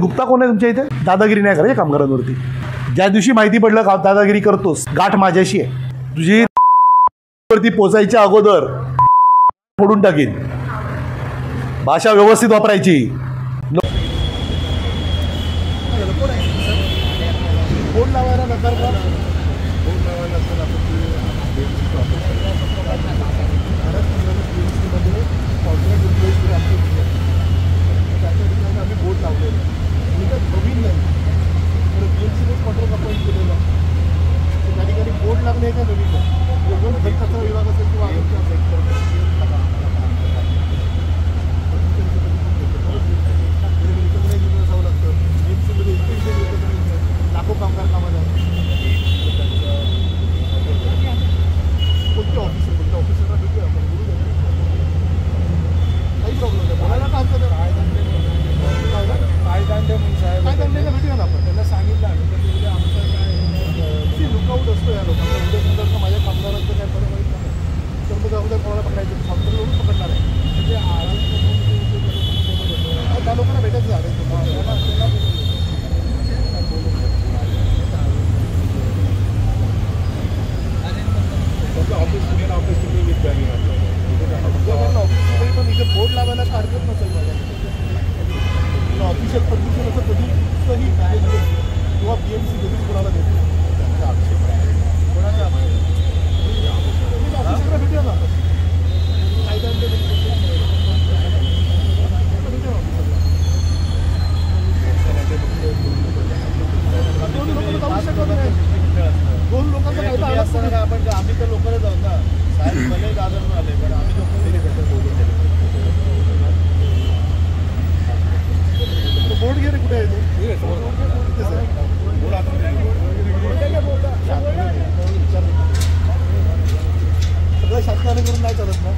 गुप्ता कोण आहे तुमच्या इथे? दादागिरी नाही करायची कामगारांवरती. ज्या दिवशी माहिती पडलं का दादागिरी करतोस, गाठ माझ्याशी आहे. तुझी वरती पोचायच्या अगोदर फोडून टाकीन. भाषा व्यवस्थित वापरायची. बोर्ड लावायला नकार का? बोर्ड लावायला आम्ही बोर्ड लावलेलं नवीन नाही तर बीएमसीनेच कॉन्ट्रॅक्ट अपॉइंट केलेलं. त्या ठिकाणी बोर्ड लागणे का नवीन नाही. कचरा विभाग असेल किंवा असावं लागतं. बीएमसीमध्ये लाखो कामगार कामाला कोणत्या ऑफिसरला भेटूया आपण बोलू द्या. काही प्रॉब्लेम नाही. बोलायला काय हरकत आहे? काय दंडेला भेटूया ना आपण. त्यांना सांगितलं आम्ही आमचं काय लुकआउट असतो या लोकांना. उद्या माझ्या कामगारांचं काय बरं माहीत नाही तर मग अगोदर कोणाला पकडायचं फॉर्मर लोक पकडणार आहे. म्हणजे त्या लोकांना भेटायचं झालं पण इथे बोर्ड लावायला हरकत नसेल माझ्या ऑफिशियल परमिशन असं कधीही किंवा बीएमसी कधीच कोणाला देतो. त्यांचा आक्षेप कोणाचा ऑफिसरला भेटूया ना दोन लोकांना जाऊ शकत नाही. दोन लोकांचा कायदा आला असता आपण आम्ही तर लोकांना जाऊ ना साहेब भले दादर आले पण आम्ही बोर्ड घे रे. कुठे आहे सगळं शासनाने करून नाही चालत ना.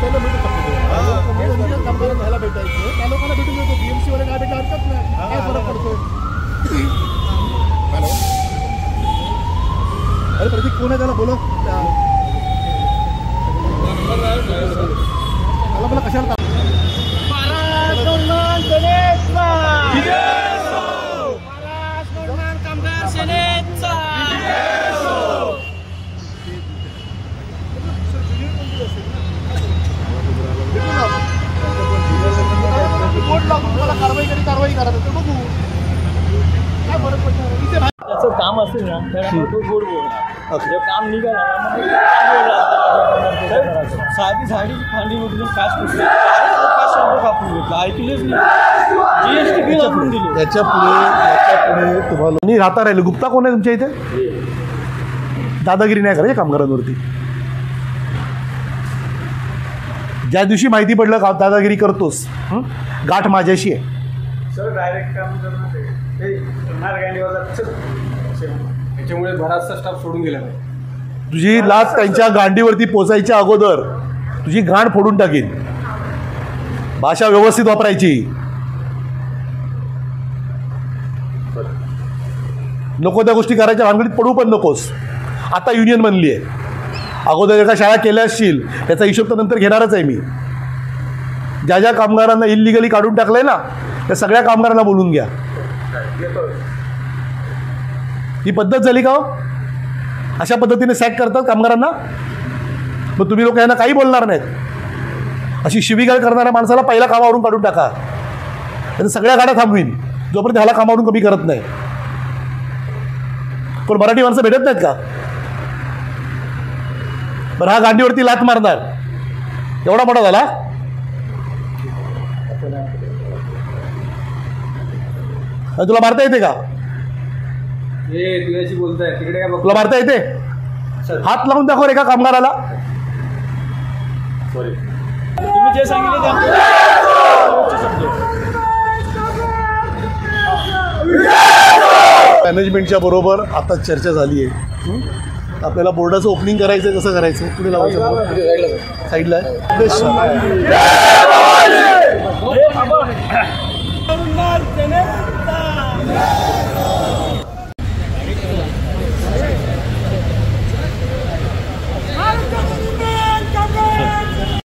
त्याला भेटू शकतो कामगार घ्यायला भेटायचं त्या लोकांना भेटून येतो. बीएमसी वाले काय भेटा हरकत नाही. काय फरक पडतो? हॅलो अरे प्रतीक कोण आहे? त्याला बोलव. मला कशाला बोर्ड लागून मला कारवाई करा तर बघू काय फरक पडणार. त्याचं काम असेल ना तर तो गोड बोलणार. जर काम निघाला साधी झाडी फांदीमधून काच पुसली कापून घेतलं ऐकलेच नाही. जीएसटी बिल आपण दिलं. त्याच्या पुढे तुम्हाला मी राहता राहील. गुप्ता कोण आहे तुमच्या इथे? दादागिरी नाही करायची कामगारांवरती. ज्या दिवशी माहिती पडलं का दादागिरी करतोस, गाठ माझ्याशी आहे. सर डायरेक्ट काम करणार त्याच्यामुळे बराचसा स्टाफ सोडून गेला नाही. तुझी लाच त्यांच्या गांडीवरती पोचायच्या अगोदर तुझी गांड फोडून टाकीन. भाषा व्यवस्थित वापरायची. नको त्या गोष्टी करायच्या भानगडीत पडू पण नकोस. आता युनियन बनली आहे. अगोदर एका शाळा केल्या असतील त्याचा हिशोब तर नंतर घेणारच आहे मी. ज्या ज्या कामगारांना इलिगली काढून टाकलंय ना त्या सगळ्या कामगारांना बोलून घ्या. ही पद्धत झाली का? अशा पद्धतीने सॅक करतात कामगारांना. मग तुम्ही लोक यांना काही बोलणार नाहीत. अशी शिवीगाळ करणाऱ्या माणसाला पहिला कामावरून काढून टाका. त्यानं सगळ्या गाड्या थांबवीन जोपर्यंत ह्याला कामावरून कमी करत नाही. कोण मराठी माणसं भेटत नाहीत का? बरं हा गांडीवरती लात मारणार एवढा मोठा झाला. तुला मारता येते का? बोलताय तिकडे काय तुला मारता येते? हात लावून दाखव एका कामगाराला. तुम्ही जे सांगितलं मॅनेजमेंटच्या बरोबर आता चर्चा झाली आहे. आपल्याला बोर्डाचं ओपनिंग करायचं कसं करायचं? पुढे लावायचं साईडला आहे.